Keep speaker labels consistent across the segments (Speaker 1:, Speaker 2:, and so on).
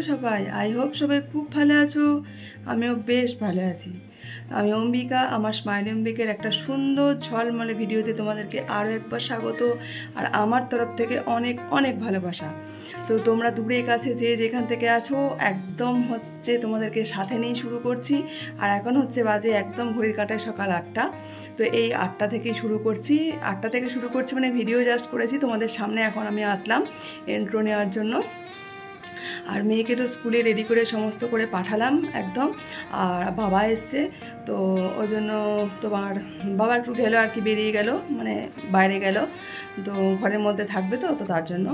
Speaker 1: সবাই, I hope সবাই খুব ভালো আছো। আমিও বেশ ভালো আছি। আমি অম্বিকা, আমার স্মাইল অম্বিকার একটা সুন্দর ঝলমলে ভিডিওতে তোমাদেরকে আরও একবার স্বাগত। আর আমার তরফ থেকে অনেক অনেক ভালোবাসা। তো তোমরা দূরে কাছে যে যেখান থেকে আছো একদম হচ্ছে তোমাদেরকে সাথে নিয়ে শুরু করছি। আর এখন হচ্ছে বাজে একদম ঘড়ির কাঁটায় সকাল 8টা। তো এই 8টা থেকেই শুরু করছি। 8টা থেকে শুরু করছি মানে ভিডিও জাস্ট করেছি তোমাদের সামনে। এখন আমি আসলাম ইন্ট্রো নেওয়ার জন্য। আর মেয়েকে তো স্কুলে রেডি করে সমস্ত করে পাঠালাম একদম। আর বাবা এসছে, তো ওই জন্য তোমার বাবা একটু গেলো আর কি, বেরিয়ে গেল, মানে বাইরে গেল, তো ঘরের মধ্যে থাকবে তো তার জন্য।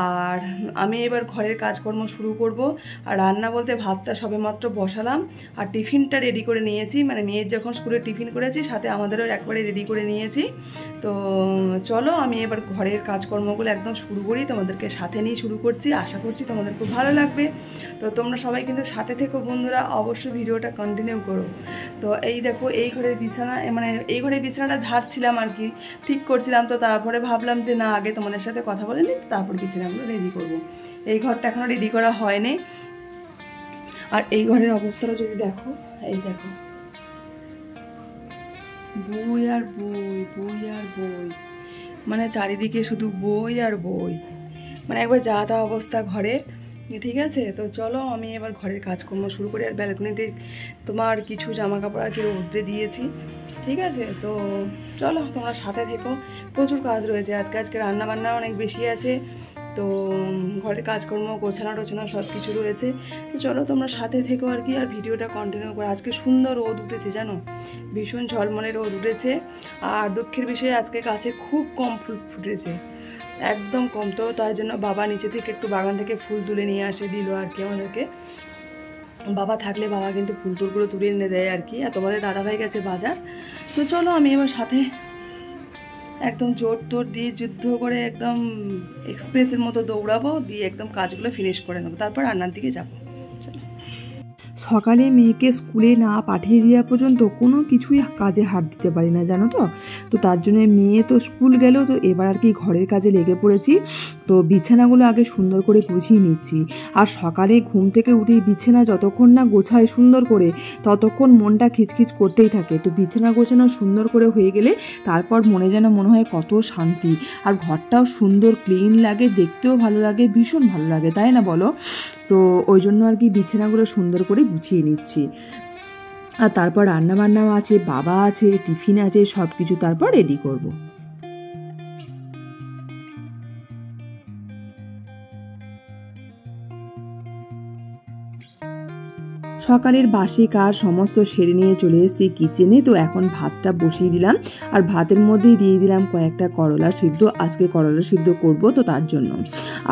Speaker 1: আর আমি এবার ঘরের কাজকর্ম শুরু করব। আর রান্না বলতে ভাতটা সবেমাত্র বসালাম, আর টিফিনটা রেডি করে নিয়েছি, মানে মেয়ের যখন স্কুলে টিফিন করেছি সাথে আমাদেরও একবারে রেডি করে নিয়েছি। তো চলো আমি এবার ঘরের কাজকর্মগুলো একদম শুরু করি, তোমাদেরকে সাথে নিয়ে শুরু করছি। আশা করছি তোমাদের খুব ভালো লাগবে। তো তোমরা সবাই কিন্তু সাথে থেকো বন্ধুরা, অবশ্যই ভিডিওটা কন্টিনিউ করো। তো এই দেখো এই ঘরের বিছানা, মানে এই ঘরের বিছানাটা ঝাড়ছিলাম আর কি, ঠিক করছিলাম। তো তারপরে ভাবলাম যে না, আগে তোমাদের সাথে কথা বলে নিই, তারপর বিছানাগুলো রেডি করব। এই ঘরটা এখনও রেডি করা হয়নি। আর এই ঘরের অবস্থাটা যদি দেখো, এই দেখো বই আর বই, বই আর বই, মানে চারিদিকে শুধু বই আর বই, মানে একবার যা তা অবস্থা ঘরের। ঠিক আছে, তো চলো আমি এবার ঘরের কাজকর্ম শুরু করি। আর ব্যালকনিতে তোমার কিছু জামা কাপড় আর কি রোদ্রে দিয়েছি। ঠিক আছে, তো চলো তোমরা সাথে থেকো। প্রচুর কাজ রয়েছে আজকে রান্না বান্না অনেক বেশি আছে। তো ঘরের কাজকর্ম গোছানো টোছানো সব কিছু রয়েছে। তো চলো তোমরা সাথে থেকো আর কি, আর ভিডিওটা কন্টিনিউ করো। আজকে সুন্দর রোদ উঠেছে জানো, ভীষণ ঝলমলে রোদ উঠেছে। আর দুঃখের বিষয়ে আজকে গাছে খুব কম ফুল ফুটেছে, একদম কম। তো তার জন্য বাবা নিচে থেকে একটু বাগান থেকে ফুল তুলে নিয়ে আসে দিল আর কি আমাদেরকে। বাবা থাকলে বাবা কিন্তু ফুল টুলগুলো তুলে এনে দেয় আর কি। আর তোমাদের দাদাভাই গেছে বাজার। তো চলো আমি এবার সাথে একদম জোর তোর দিয়ে যুদ্ধ করে একদম এক্সপ্রেসের মতো দৌড়াবো, দিয়ে একদম কাজগুলো ফিনিশ করে নেবো, তারপর রান্নার দিকে যাবো। সকালে মেয়েকে স্কুলে না পাঠিয়ে দেওয়া পর্যন্ত কোনো কিছুই কাজে হাত দিতে পারি না জানো তো। তো তার জন্য মেয়ে তো স্কুল গেল, তো এবার আর কি ঘরের কাজে লেগে পড়েছি। তো বিছানাগুলো আগে সুন্দর করে গুছিয়ে নিচ্ছি। আর সকালে ঘুম থেকে উঠেই বিছানা যতক্ষণ না গোছায় সুন্দর করে, ততক্ষণ মনটা খিচখিচ করতেই থাকে। তো বিছানা গোছানো সুন্দর করে হয়ে গেলে তারপর মনে হয় কত শান্তি। আর ঘরটাও সুন্দর ক্লিন লাগে, দেখতেও ভালো লাগে, ভীষণ ভালো লাগে, তাই না বলো? তো ওই জন্য আর কি বিছানাগুলো সুন্দর করে গুছিয়ে নিচ্ছি। আর তারপর রান্নাবান্নাও আছে, বাবা আছে, টিফিন আছে, সব কিছু তারপর রেডি করব। সকালের বাসি কাজ সমস্ত সেরে নিয়ে চলে এসেছি কিচেনে। তো এখন ভাতটা বসিয়ে দিলাম, আর ভাতের মধ্যেই দিয়ে দিলাম কয়েকটা করলা সিদ্ধ। আজকে করলা সিদ্ধ করব তো তার জন্য।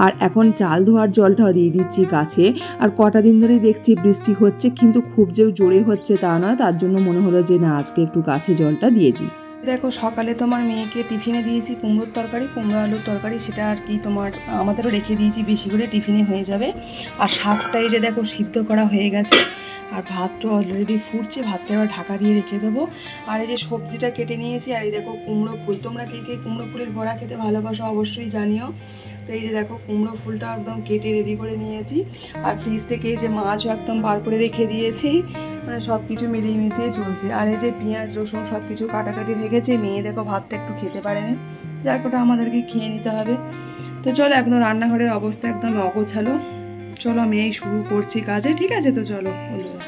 Speaker 1: আর এখন চাল ধোয়ার জলটাও দিয়ে দিচ্ছি গাছে। আর কটা দিন ধরেই দেখছি বৃষ্টি হচ্ছে, কিন্তু খুব যে জোরে হচ্ছে তা নয়। তার জন্য মনে হলো যে না, আজকে একটু গাছে জলটা দিয়ে দিই। দেখো সকালে তোমার মেয়েকে টিফিনে দিয়েছি কুমড়োর তরকারি, কুমড়ো আলুর তরকারি, সেটা আর কি তোমার আমাদেরও রেখে দিয়েছি, বেশি করে টিফিনে হয়ে যাবে। আর শাকটা এই যে দেখো সিদ্ধ করা হয়ে গেছে। আর ভাতটা অলরেডি ফুটছে, ভাতটা এবার ঢাকা দিয়ে রেখে দেবো। আর এই যে সবজিটা কেটে নিয়েছি। আর এই দেখো কুমড়ো ফুল, তোমরা কে কে কুমড়ো ফুলের বড়া খেতে ভালোবাসো অবশ্যই জানিও। তো এই যে দেখো কুমড়ো ফুলটা একদম কেটে রেডি করে নিয়েছি। আর ফ্রিজ থেকে এই যে মাছও একদম বার করে রেখে দিয়েছি, মানে সব কিছু মিলিয়ে মিশিয়ে চলছে। আর এই যে পেঁয়াজ রসুন সব কিছু কাটাকাটি হয়ে গেছে। মেয়ে দেখো ভাতটা একটু খেতে পারেনি, যাক ওটা আমাদেরকে খেয়ে নিতে হবে। তো চলো, একদম রান্নাঘরের অবস্থা একদম অগোছালো। চলো আমি এই শুরু করছি কাজে, ঠিক আছে? তো চলো বন্ধুরা।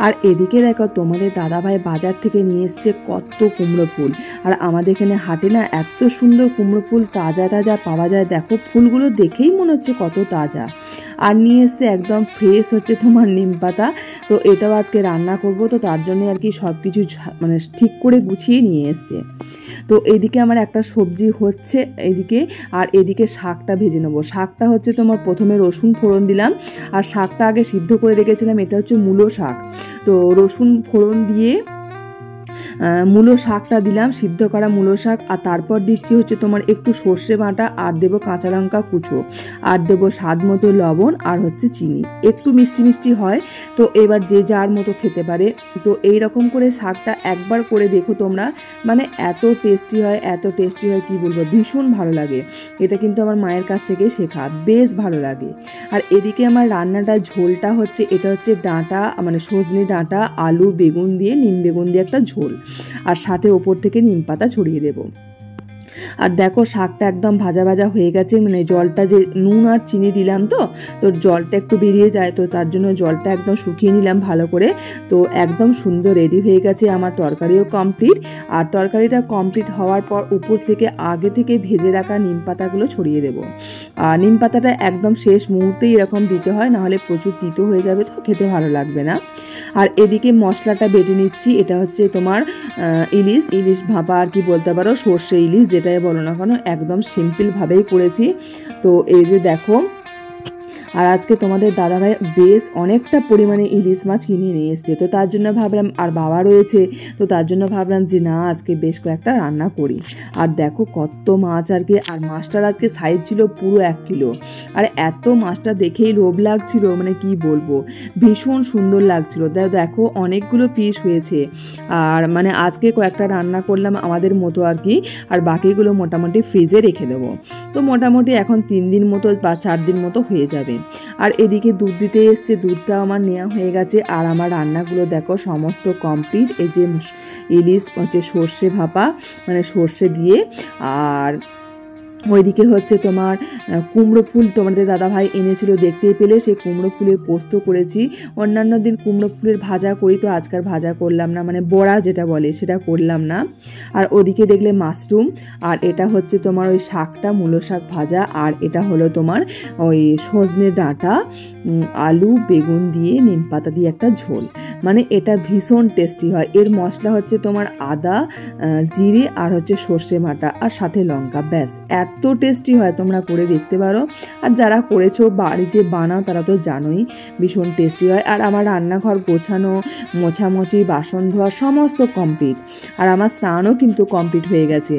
Speaker 1: আর এদিকে দেখো তোমাদের দাদাভাই বাজার থেকে নিয়ে এসছে কত কুমড়ো ফুল। আর আমাদের এখানে হাটে না এত সুন্দর কুমড়ো ফুল তাজা তাজা পাওয়া যায়। দেখো ফুলগুলো দেখেই মনে হচ্ছে কত তাজা। আর নিয়ে এসছে একদম ফ্রেশ হচ্ছে তোমার নিম পাতা। তো এটাও আজকে রান্না করব, তো তার জন্য আর কি সব কিছু মানে ঠিক করে গুছিয়ে নিয়ে এসছে। তো এদিকে আমার একটা সবজি হচ্ছে এদিকে, আর এদিকে শাকটা ভেজে নেবো। শাকটা হচ্ছে তোমার প্রথমে রসুন ফোড়ন দিলাম, আর শাকটা আগে সিদ্ধ করে রেখেছিলাম, এটা হচ্ছে মূলো শাক। তো রসুন ফোড়ন দিয়ে মূলো শাকটা দিলাম, সিদ্ধ করা মূলো শাক, আর তারপর দিচ্ছি হচ্ছে তোমার একটু সর্ষে বাটা, আর দেবো কাঁচা লঙ্কা কুচো, আর দেবো স্বাদ মতো লবণ, আর হচ্ছে চিনি। একটু মিষ্টি মিষ্টি হয়, তো এবার যে যার মতো খেতে পারে। তো এই রকম করে শাকটা একবার করে দেখো তোমরা, মানে এত টেস্টি হয়, এত টেস্টি হয় কি বলবো, ভীষণ ভালো লাগে। এটা কিন্তু আমার মায়ের কাছ থেকে শেখা, বেশ ভালো লাগে। আর এদিকে আমার রান্নাটা ঝোলটা হচ্ছে, এটা হচ্ছে ডাঁটা, মানে সজনে ডাঁটা, আলু, বেগুন দিয়ে, নিম বেগুন দিয়ে একটা ঝোল, আর সাথে ওপর থেকে নিম পাতা ছড়িয়ে দেবো। আর দেখো শাকটা একদম ভাজা ভাজা হয়ে গেছে, মানে জলটা যে নুন আর চিনি দিলাম, তো জলটা একটু বেরিয়ে যায়, তো তার জন্য জলটা একদম শুকিয়ে নিলাম ভালো করে। তো একদম সুন্দর রেডি হয়ে গেছে আমার তরকারিও কমপ্লিট। আর তরকারিটা কমপ্লিট হওয়ার পর উপর থেকে আগে থেকে ভেজে রাখা নিম পাতাগুলো ছড়িয়ে দেবো। আর নিম পাতাটা একদম শেষ মুহূর্তেই এরকম দিতে হয়, নাহলে প্রচুর তিতো হয়ে যাবে, তো খেতে ভালো লাগবে না। আর এদিকে মশলাটা বেটে নিচ্ছি, এটা হচ্ছে তোমার ইলিশ ভাপা আর কি বলতে পারো, সর্ষে ইলিশ যেটাই বলো না কেন, একদম সিম্পলভাবেই করেছি। তো এই যে দেখো, আর আজকে তোমাদের দাদাভাই বেশ অনেকটা পরিমাণে ইলিশ মাছ কিনে নিয়ে এসছে, তো তার জন্য ভাবলাম, আর বাবা রয়েছে, তো তার জন্য ভাবলাম যে না, আজকে বেশ কয়েকটা রান্না করি। আর দেখো কত মাছ আর কি, আর মাছটার আজকে সাইজ ছিল পুরো 1 কিলো। আর এত মাছটা দেখেই লোভ লাগছিল, মানে কি বলবো, ভীষণ সুন্দর লাগছিল। দেখো অনেকগুলো পিস হয়েছে, আর মানে আজকে কয়েকটা রান্না করলাম আমাদের মতো আর কি, আর বাকিগুলো মোটামুটি ফ্রিজে রেখে দেবো। তো মোটামুটি এখন 3 দিন মতো বা 4 দিন মতো হয়ে যাবে। আর এদিকে দুধ দিতে এসছে, দুধটাও আমার নেওয়া হয়ে গেছে। আর আমার রান্নাগুলো দেখো সমস্ত কমপ্লিট। এই যে ইলিশ হচ্ছে সর্ষে ভাপা, মানে সর্ষে দিয়ে, আর ওইদিকে হচ্ছে তোমার কুমড়ো ফুল তোমাদের দাদাভাই এনেছিল, দেখতেই পেলে, সেই কুমড়ো ফুলের পোস্ত করেছি। অন্যান্য দিন কুমড়ো ফুলের ভাজা করি, তো আজকাল ভাজা করলাম না, মানে বড়া যেটা বলে সেটা করলাম না। আর ওদিকে দেখলে মাশরুম, আর এটা হচ্ছে তোমার ওই শাকটা, মূলো শাক ভাজা, আর এটা হলো তোমার ওই সজনে ডাঁটা, আলু, বেগুন দিয়ে নিম পাতা দিয়ে একটা ঝোল। মানে এটা ভীষণ টেস্টি হয়। এর মশলা হচ্ছে তোমার আদা, জিরে, আর হচ্ছে সর্ষে বাটা, আর সাথে লঙ্কা, ব্যাস এত টেস্টি হয়, তোমরা করে দেখতে পারো। আর যারা করেছো বাড়িতে বানাও তারা তো জানোই ভীষণ টেস্টি হয়। আর আমার রান্নাঘর গোছানো, মোছামুছি, বাসন ধোয়া সমস্ত কমপ্লিট, আর আমার স্নানও কিন্তু কমপ্লিট হয়ে গেছে।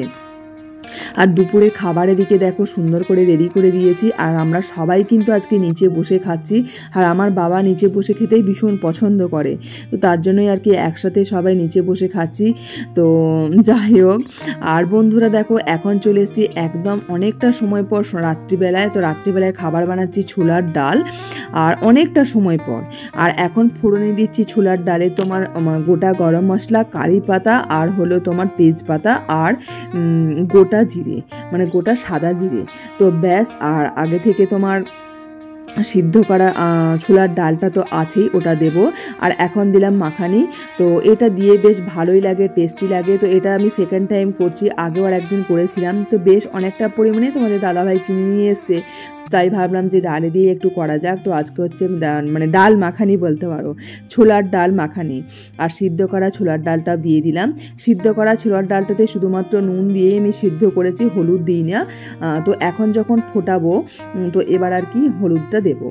Speaker 1: আর দুপুরে খাবারের দিকে দেখো সুন্দর করে রেডি করে দিয়েছি, আর আমরা সবাই কিন্তু আজকে নিচে বসে খাচ্ছি। আর আমার বাবা নিচে বসে খেতেই ভীষণ পছন্দ করে, তো তার জন্যই আর কি একসাথে সবাই নিচে বসে খাচ্ছি। তো যাই হোক, আর বন্ধুরা দেখো এখন চলে এসেছি একদম অনেকটা সময় পর রাত্রিবেলায়। তো রাত্রিবেলায় খাবার বানাচ্ছি ছোলার ডাল, আর অনেকটা সময় পর। আর এখন ফোড়নে দিচ্ছি ছোলার ডালে তোমার গোটা গরম মশলা, কারি পাতা, আর হলো তোমার তেজপাতা, আর গোটা জিরে, মানে গোটা সাদা জিরে। তো ব্যাস, আর আগে থেকে তোমার সিদ্ধ করা ছোলার ডালটা তো আছেই, ওটা দেব। আর এখন দিলাম মাখানি, তো এটা দিয়ে বেশ ভালোই লাগে, টেস্টি লাগে। তো এটা আমি সেকেন্ড টাইম করছি, আগেও আর একদিন করেছিলাম, তো বেশ অনেকটা পরিমাণে তোমাদের দাদাভাই কিনে নিয়ে এসছে, তাই ভাবলাম যে ডালে দিয়ে একটু করা যাক। তো আজকে হচ্ছে মানে ডাল মাখানি বলতে পারো, ছোলার ডাল মাখানি। আর সিদ্ধ করা ছোলার ডালটা দিয়ে দিলাম। সিদ্ধ করা ছোলার ডালটাতে শুধুমাত্র নুন দিয়ে আমি সিদ্ধ করেছি, হলুদ দিই না। তো এখন যখন ফোটাবো, তো এবার আর কি হলুদটা দেবো।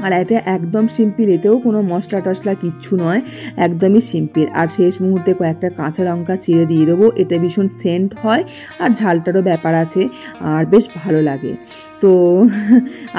Speaker 1: আর এটা একদম সিম্পল, এতেও কোনো মশলা টশলা কিচ্ছু নয়, একদমই সিম্পল। আর শেষ মুহূর্তে কয়েকটা কাঁচা লঙ্কা চিড়ে দিয়ে দেবো, এতে ভীষণ সেন্ট হয়, আর ঝালটারও ব্যাপার আছে, আর বেশ ভালো লাগে। তো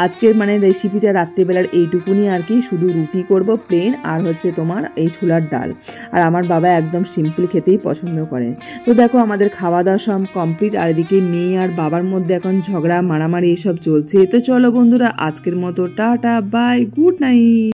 Speaker 1: আজকের মানে রেসিপিটা রাত্রিবেলার এইটুকুনি আর কি, শুধু রুটি করব প্লেন, আর হচ্ছে তোমার এই ছোলার ডাল। আর আমার বাবা একদম সিম্পল খেতেই পছন্দ করেন। তো দেখো আমাদের খাওয়া দাওয়া সব কমপ্লিট, আর এদিকে মেয়ে আর বাবার মধ্যে এখন ঝগড়া মারামারি এসব চলছে। তো চলো বন্ধুরা, আজকের মতো টাটা, বাই, গুড নাইট।